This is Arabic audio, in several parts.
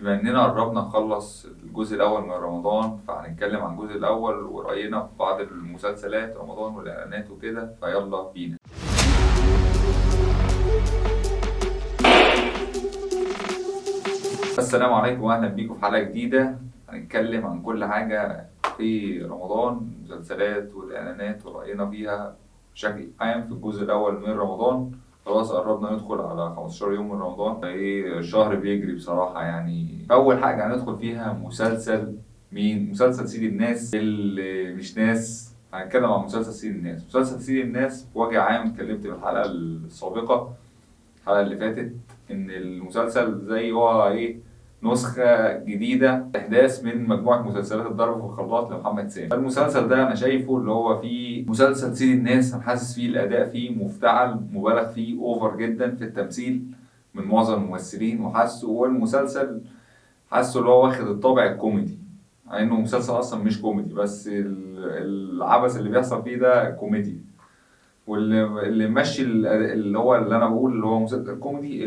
بما إننا قربنا نخلص الجزء الأول من رمضان، فهنتكلم عن الجزء الأول ورأينا في بعض المسلسلات رمضان والإعلانات وكده. فيلا بينا. السلام عليكم وأهلا بيكم في حلقة جديدة. هنتكلم عن كل حاجة في رمضان، المسلسلات والإعلانات ورأينا فيها بشكل عام في الجزء الأول من رمضان. خلاص قربنا ندخل على 15 يوم من رمضان، ايه الشهر بيجري بصراحة. يعني أول حاجة هندخل فيها مسلسل مين؟ مسلسل سيد الناس اللي مش ناس. هنتكلم عن مسلسل سيد الناس. مسلسل سيد الناس بوجه عام اتكلمت في الحلقة السابقة، الحلقة اللي فاتت، إن المسلسل زي هو إيه، نسخة جديدة إحداث من مجموعة مسلسلات الضرب في الخلاط لمحمد سامي. المسلسل ده أنا شايفه اللي هو فيه مسلسل سيد الناس، أنا حاسس فيه الأداء فيه مفتعل مبالغ فيه أوفر جدا في التمثيل من معظم الممثلين، وحاسه هو المسلسل حاسه اللي هو واخد الطابع الكوميدي، مع إنه مسلسل أصلا مش كوميدي، بس العبث اللي بيحصل فيه ده كوميدي. واللي ماشي اللي هو اللي انا بقول اللي هو مسلسل كوميدي،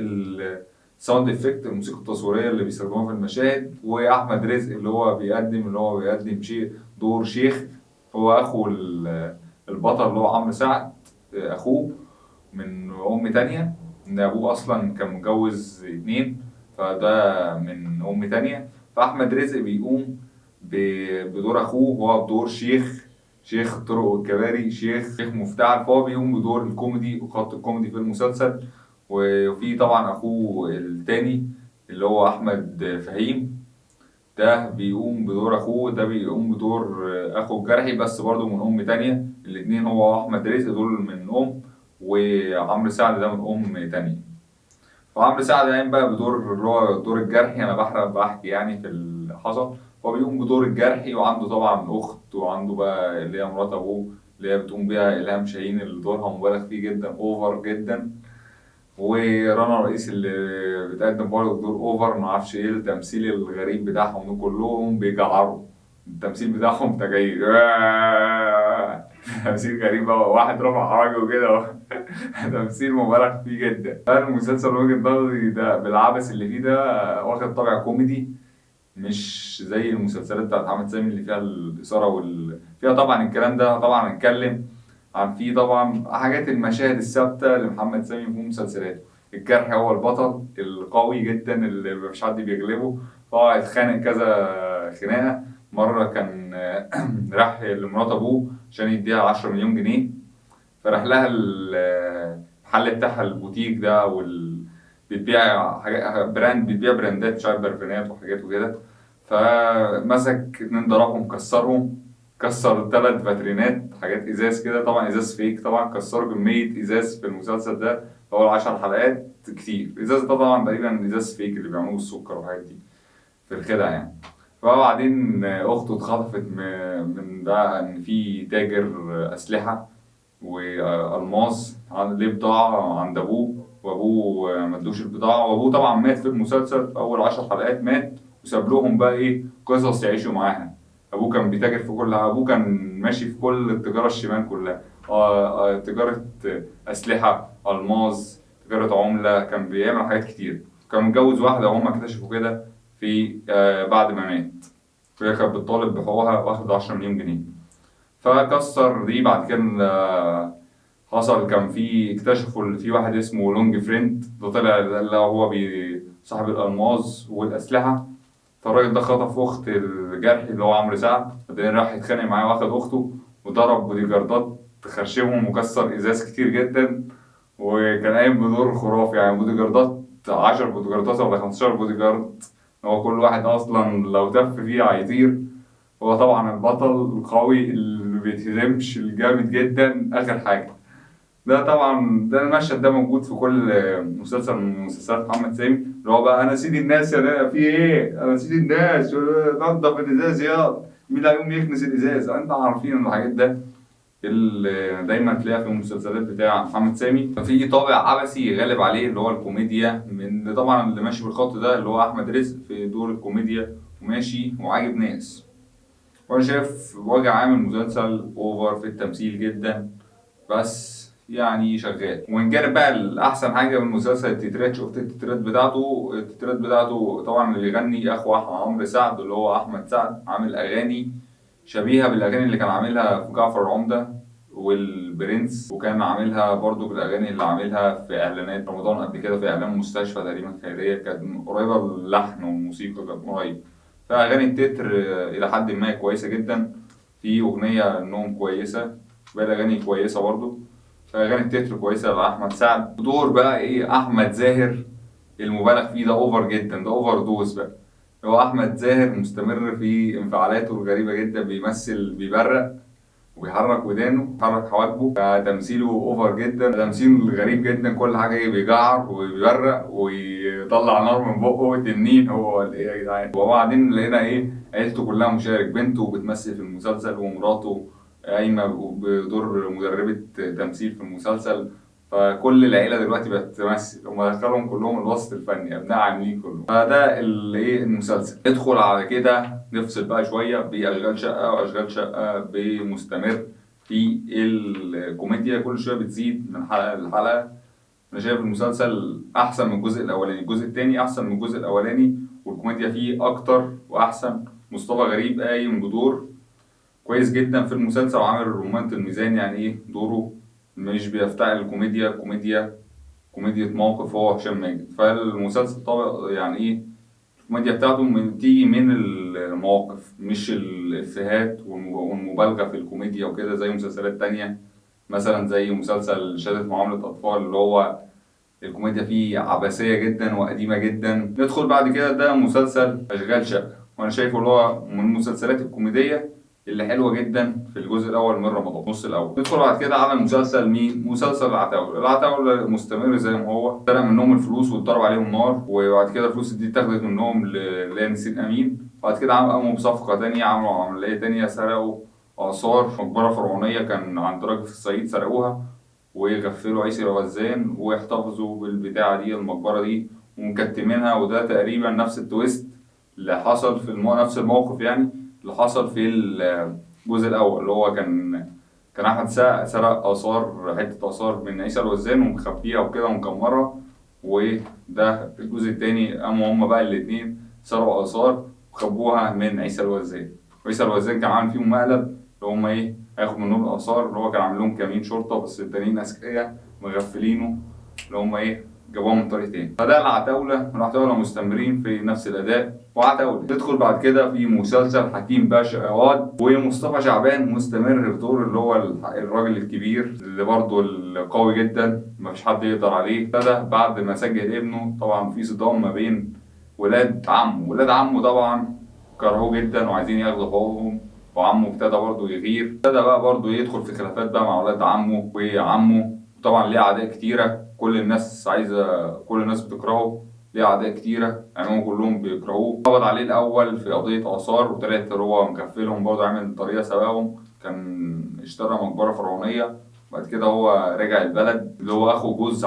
الساوند افكت، الموسيقى التصويريه اللي بيستخدموها في المشاهد، واحمد رزق اللي هو بيقدم شيء دور شيخ. هو اخو البطل اللي هو عمرو سعد، اخوه من ام تانية، ان ابوه اصلا كان متجوز اتنين، فده من ام تانية. فاحمد رزق بيقوم بدور اخوه، وهو بدور شيخ الطرق والكباري، شيخ مفتعل. فهو بيقوم بدور الكوميدي وخط الكوميدي في المسلسل. وفي طبعا اخوه التاني اللي هو احمد فهيم، ده بيقوم بدور اخوه، ده بيقوم بدور اخو الجرحي بس برضه من ام تانية. الاتنين هو احمد رزق دول من ام، وعمرو سعد ده من ام تانية. وعمرو سعد قايم بقى بدور اللي هو دور الجرحي. انا بحكي يعني في اللي حصل. هو بيقوم بدور الجرحي، وعنده طبعا اخت، وعنده بقى اللي هي مرات ابوه اللي هي بتقوم بيها الهام شاهين، اللي دورها مبالغ فيه جدا، اوفر جدا. ورنا رئيس اللي بتقدم برضه دور اوفر، معرفش ايه التمثيل الغريب بتاعهم، دول كلهم بيجعروا. التمثيل بتاعهم تجايز. تمثيل غريب بقى، واحد رفع حواجبه كده. تمثيل مبالغ فيه جدا. المسلسل وجهة نظري ده بالعبث اللي فيه ده واخد طابع كوميدي، مش زي المسلسلات بتاعت محمد سامي اللي فيها الإثارة فيها طبعا الكلام ده. طبعا هنتكلم عن فيه طبعا حاجات المشاهد الثابتة لمحمد سامي في مسلسلاته. الجرح هو البطل القوي جدا اللي مفيش حد بيغلبه. فهو اتخانق كذا خناقة. مرة كان راح لمرات أبوه عشان يديها 10 مليون جنيه، فراح لها المحل بتاعها البوتيك ده، بتبيع حاجات براند، بتبيع براندات، مش عارف برفانات وحاجات وكده. فمسك اتنين ضربهم كسرهم، كسر تلات فاترينات حاجات ازاز كده، طبعا ازاز فيك. طبعا كسروا كمية ازاز في المسلسل ده في اول 10 حلقات كتير. الازاز ده طبعا تقريبا ازاز فيك اللي بيعملوه بالسكر والحاجات دي في الخدع يعني. فبعدين اخته اتخطفت من ده، ان في تاجر اسلحه والماس ليه بضاعه عند ابوه، وابوه ما ادوش البضاعه. وابوه طبعا مات في المسلسل في اول 10 حلقات، مات وساب لهم بقى ايه، قصص يعيشوا معاها. ابوه كان بيتاجر في كل، ابوه كان ماشي في كل التجاره الشمال كلها. تجاره اسلحه، الماس، تجاره عمله، كان بيعمل حاجات كتير. كان متجوز واحده وهم اكتشفوا كده في بعد ما مات. وهي كانت بتطالب بحقوقها، واخد 10 مليون جنيه. فكسر دي. بعد كده حصل كان في، اكتشفوا ان في واحد اسمه لونج فريند، ده طلع ده اللي هو صاحب الالماس والاسلحه. فالراجل ده خطف اخت الجرح اللي هو عمرو سعد، بعدين راح يتخانق معاه واخد اخته، وضرب بودي جاردات تخرشمهم، وكسر ازاز كتير جدا. وكان قايم بدور خرافي يعني. بودي جاردات 10 بودي جاردات ولا 15 بودي جارد، هو كل واحد اصلا لو تف فيه هيطير. هو طبعا البطل القوي اللي ما بيتهزمش، الجامد جدا اخر حاجه. ده طبعا ده المشهد ده موجود في كل مسلسل من مسلسلات محمد سامي، اللي هو بقى انا سيد الناس يا في ايه، انا سيد الناس، نضف الازاز يا مين اللي هيقوم يكنس الازاز. انت عارفين الحاجات ده اللي دايما تلاقيها في المسلسلات بتاع محمد سامي. ففي طابع عبثي غالب عليه اللي هو الكوميديا، من طبعا اللي ماشي بالخط ده اللي هو احمد رزق في دور الكوميديا، وماشي وعاجب ناس. وانا شايف بوجه عام المسلسل اوفر في التمثيل جدا، بس يعني شغال. ومن جانب بقى الأحسن حاجة من المسلسل التترات، شفت التترات بتاعته؟ التترات بتاعته طبعا اللي يغني أخو عمرو سعد اللي هو أحمد سعد، عامل أغاني شبيهة بالأغاني اللي كان عاملها في جعفر العمدة والبرنس، وكان عاملها برضو بالأغاني اللي عاملها في إعلانات رمضان قبل كده، في إعلان مستشفى تقريبا خيرية، كانت قريبة اللحن والموسيقى كانت قريبة. فأغاني التتر إلى حد ما كويسة جدا، في أغنية نوم كويسة، باقي الأغاني كويسة برضو. فأغاني التتر كويسة لأحمد سعد. دور بقى إيه أحمد زاهر المبالغ فيه ده أوفر جدا، ده أوفر دوز بقى. هو أحمد زاهر مستمر في انفعالاته الغريبة جدا، بيمثل بيبرق وبيحرك ودانه بيحرك حواجبه، فتمثيله اوفر جدا، تمثيله غريب جدا، كل حاجه ايه بيجعر وبيبرق ويطلع نار من بقه تنين، هو ولا ايه يا جدعان؟ وبعدين لقينا ايه عيلته كلها مشارك، بنته بتمثل في المسلسل ومراته قايمه بدور مدربه تمثيل في المسلسل. فكل العيله دلوقتي بقت تمثل، هم دخلهم كلهم الوسط الفني، ابناء عاملين كلهم. فده ايه المسلسل. ندخل على كده نفصل بقى شويه باشغال شقه، واشغال شقه بمستمر في الكوميديا، كل شويه بتزيد من حلقه لحلقه. انا شايف المسلسل احسن من الجزء الاولاني، الجزء الثاني احسن من الجزء الاولاني، والكوميديا فيه اكتر واحسن. مصطفى غريب قايم بدور كويس جدا في المسلسل، وعامل رمانة الميزان، يعني ايه دوره مش بيفتعل الكوميديا، كوميديا موقف هو هشام ماجد. فالمسلسل طبعا يعني ايه الكوميديا بتاعته تيجي من المواقف مش الإفيهات والمبالغة في الكوميديا وكده زي مسلسلات تانية، مثلا زي مسلسل شهادة معاملة أطفال اللي هو الكوميديا فيه عبثية جدا وقديمة جدا. ندخل بعد كده ده مسلسل أشغال شقة، وأنا شايفه اللي هو من المسلسلات الكوميدية اللي حلوة جدا في الجزء الأول من رمضان، النص الأول. ندخل بعد كده على مسلسل مين؟ مسلسل العتاولة. العتاولة مستمر زي ما هو، سرق منهم الفلوس واتضرب عليهم نار، وبعد كده الفلوس دي اتاخدت منهم اللي هي نسين أمين. بعد كده قاموا بصفقة تانية، عملوا عملية تانية، سرقوا آثار مقبرة فرعونية كان عند راجل في الصعيد، سرقوها ويغفلوا عيسى الوزان ويحتفظوا بالبتاعة دي، المقبرة دي، ومكتمينها. وده تقريبا نفس التويست اللي حصل في نفس الموقف يعني اللي حصل في الجزء الأول، اللي هو كان أحمد السقا سرق آثار، حتة آثار من عيسى الوزان ومخبيها وكده ومكمرها. وده الجزء التاني قاموا هما بقى الاتنين سرقوا آثار وخبوها من عيسى الوزان. وعيسى الوزان كان عامل فيهم مقلب اللي هما إيه هياخد منهم الآثار، اللي هو كان عامل لهم كمين شرطة بس التانيين أذكياء مغفلينه، اللي هما إيه جابوهم من طريق تاني. فده العتاولة مستمرين في نفس الأداء وعتاولة. تدخل بعد كده في مسلسل حكيم باشا عواد، ومصطفى شعبان مستمر في دور اللي هو الراجل الكبير اللي برضه القوي جدا مفيش حد يقدر عليه. ابتدى بعد ما سجل ابنه، طبعا في صدام ما بين ولاد عمه طبعا كرهوه جدا وعايزين ياخدوا حقوقهم، وعمه ابتدى برضه يغير، ابتدى بقى برضه يدخل في خلافات بقى مع ولاد عمه وعمه. طبعا ليه أعداء كتيرة، كل الناس بتكرهه، ليه أعداء كتيرة يعني هم كلهم بيكرهوه. قبض عليه الأول في قضية آثار، وطلعت هو مكفلهم برضه، عامل طريقة سباهم، كان اشترى مقبرة فرعونية. بعد كده هو رجع البلد، اللي هو أخو جوز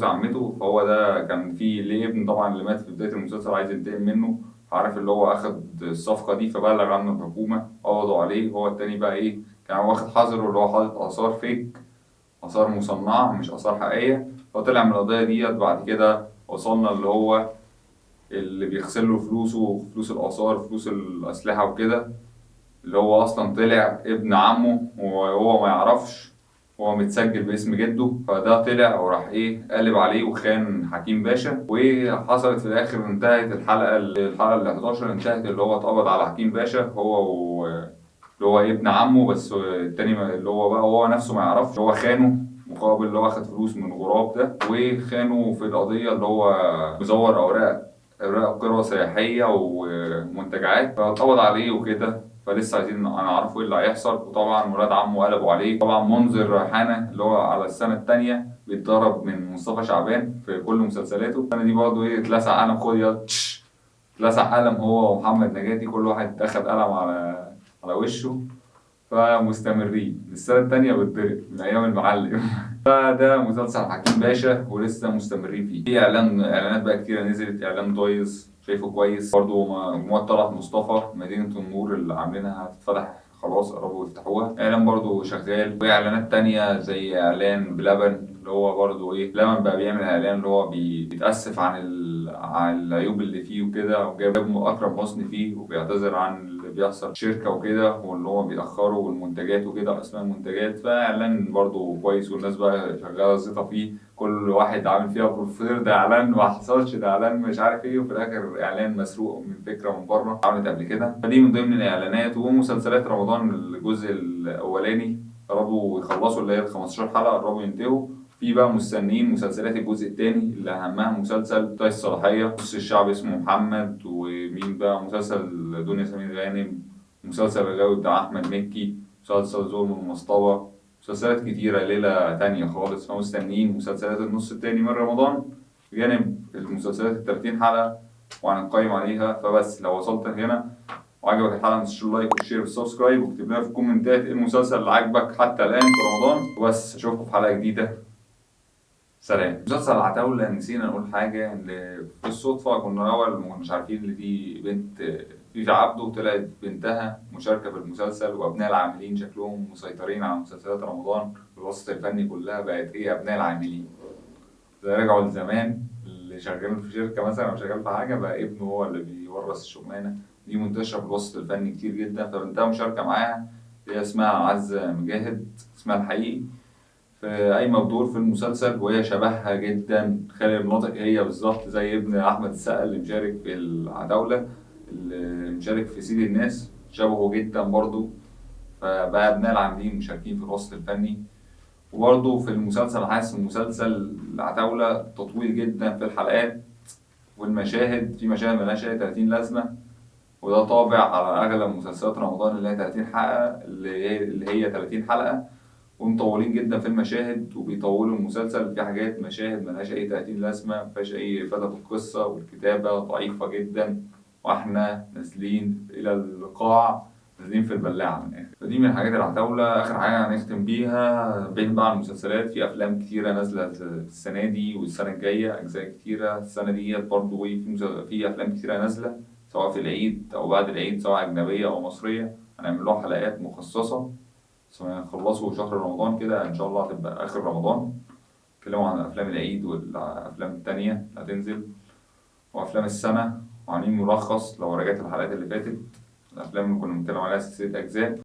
عمته. فهو ده كان فيه ليه ابن طبعا اللي مات في بداية المسلسل عايز ينتقم منه، عارف اللي هو أخد الصفقة دي فبلغ عنه الحكومة، قبضوا عليه. هو التاني بقى إيه كان واخد حذره، اللي هو حاطط آثار فيك، آثار مصنعة مش آثار حقيقية. فطلع من القضية ديت. بعد كده وصلنا اللي هو اللي بيغسل له فلوسه، فلوس الآثار، فلوس الأسلحة وكده، اللي هو أصلا طلع ابن عمه وهو ما يعرفش، هو متسجل باسم جده. فده طلع وراح إيه قلب عليه وخان حكيم باشا. وحصلت في الآخر انتهت الحلقة ال 11 انتهت اللي هو اتقبض على حكيم باشا هو اللي هو ابن عمه، بس التاني اللي هو بقى هو نفسه ما يعرفش، هو خانه مقابل اللي هو اخد فلوس من غراب ده، وخانه في القضية اللي هو مزور أوراق قروة سياحية ومنتجعات، فاتقبض عليه وكده. فلسه عايزين نعرفوا ايه اللي هيحصل. وطبعا ولاد عمه قلبوا عليه. طبعا منذر ريحانة اللي هو على السنة التانية بيتضرب من مصطفى شعبان في كل مسلسلاته. السنة دي برضه ايه اتلسع قلم، خد يا اتلسع قلم هو ومحمد نجاتي، كل واحد اخد قلم على وشه. فمستمرين السنة التانية بتضرب من أيام المعلم. فده مسلسل حكيم باشا ولسه مستمرين فيه. في إعلانات بقى كتيرة نزلت، إعلان دايز شايفه كويس برضه، مجموعة طلعت مصطفى مدينة النور اللي عاملينها هتتفتح خلاص قربوا يفتحوها. اعلان برضو شغال، واعلانات تانية زي اعلان بلبن اللي هو برضو ايه، بلبن بقى بيعمل اعلان اللي هو بيتأسف عن العيوب اللي فيه وكده، وجاب اكرم حسني فيه وبيعتذر عن اللي بيحصل في الشركة وكده، واللي هو بيأخروا والمنتجات وكده، اسماء المنتجات. فاعلان برضو كويس والناس بقى شغالة زيطة فيه، كل واحد عامل فيها بروفيسور ده اعلان ما حصلش، ده اعلان مش عارف ايه، وفي الاخر اعلان مسروق من فكره من بره عملت قبل كده. فدي من ضمن الاعلانات. ومسلسلات رمضان الجزء الاولاني قربوا يخلصوا، اللي هي ال 15 حلقه قربوا ينتهوا. في بقى مستنيين مسلسلات الجزء الثاني اللي اهمها مسلسل بتاع الصلاحيه، نص الشعب اسمه محمد، ومين بقى مسلسل دنيا سمير غانم، مسلسل الغاوي بتاع احمد مكي، مسلسل ظلم المصطبه، مسلسلات كتيرة ليلة تانية خالص. فمستنيين مسلسلات النص التاني من رمضان بجانب المسلسلات ال30 حلقة وهنقيم عليها. فبس لو وصلت هنا وعجبك الحلقة، متنساش اللايك والشير والسبسكرايب، واكتب لنا في الكومنتات ايه المسلسل اللي عجبك حتى الآن في رمضان. وبس أشوفكم في حلقة جديدة. سلام. مسلسل العتاولة نسينا نقول حاجة، إن بالصدفة كنا الأول مش عارفين إن دي بنت فيفي عبده، وطلعت بنتها مشاركة في المسلسل، وأبناء العاملين شكلهم مسيطرين على مسلسلات رمضان. الوسط الفني كلها بقت هي أبناء العاملين، زي رجعوا لزمان اللي شغال في شركة مثلا أو شغال في حاجة بقى ابنه هو اللي بيورث الشغلانة دي. منتشرة في الوسط الفني كتير جدا. فبنتها مشاركة معاها، هي اسمها عزة مجاهد اسمها الحقيقي، قايمة بدور في المسلسل، وهي شبهها جدا. خالد مناطق هي بالظبط زي ابن أحمد السقا اللي مشارك في العتاولة، اللي مشارك في سيد الناس، شبهه جدا برضه. فبقى أبناء العاملين مشاركين في الوسط الفني. وبرضه في المسلسل، حاسس المسلسل العتاولة تطويل جدا في الحلقات والمشاهد، في مشاهد ملهاش أي 30 لازمة، وده طابع على أغلب مسلسلات رمضان اللي هي 30 حلقة، اللي هي 30 حلقة، ومطولين جدا في المشاهد وبيطولوا المسلسل في حاجات، مشاهد ملهاش أي 30 لازمة، مفيهاش أي إفادة في القصة، والكتابة ضعيفة جدا، وإحنا نازلين إلى القاع، نازلين في البلاعة من الآخر. فدي من الحاجات العتاولة. آخر حاجة هنختم بيها بعيد بقى عن المسلسلات، في أفلام كتيرة نازلة السنة دي والسنة الجاية، أجزاء كتيرة السنة دي برضه، في أفلام كتيرة نازلة سواء في العيد أو بعد العيد، سواء أجنبية أو مصرية. هنعمل لهم حلقات مخصصة، بس هنخلصوا شهر رمضان كده إن شاء الله، هتبقى آخر رمضان نتكلموا عن أفلام العيد والأفلام التانية اللي هتنزل وأفلام السنة، وعاملين ملخص لو رجعت الحلقات اللي فاتت، الأفلام اللي كنا بنتكلم عليها سلسلة أجزاء.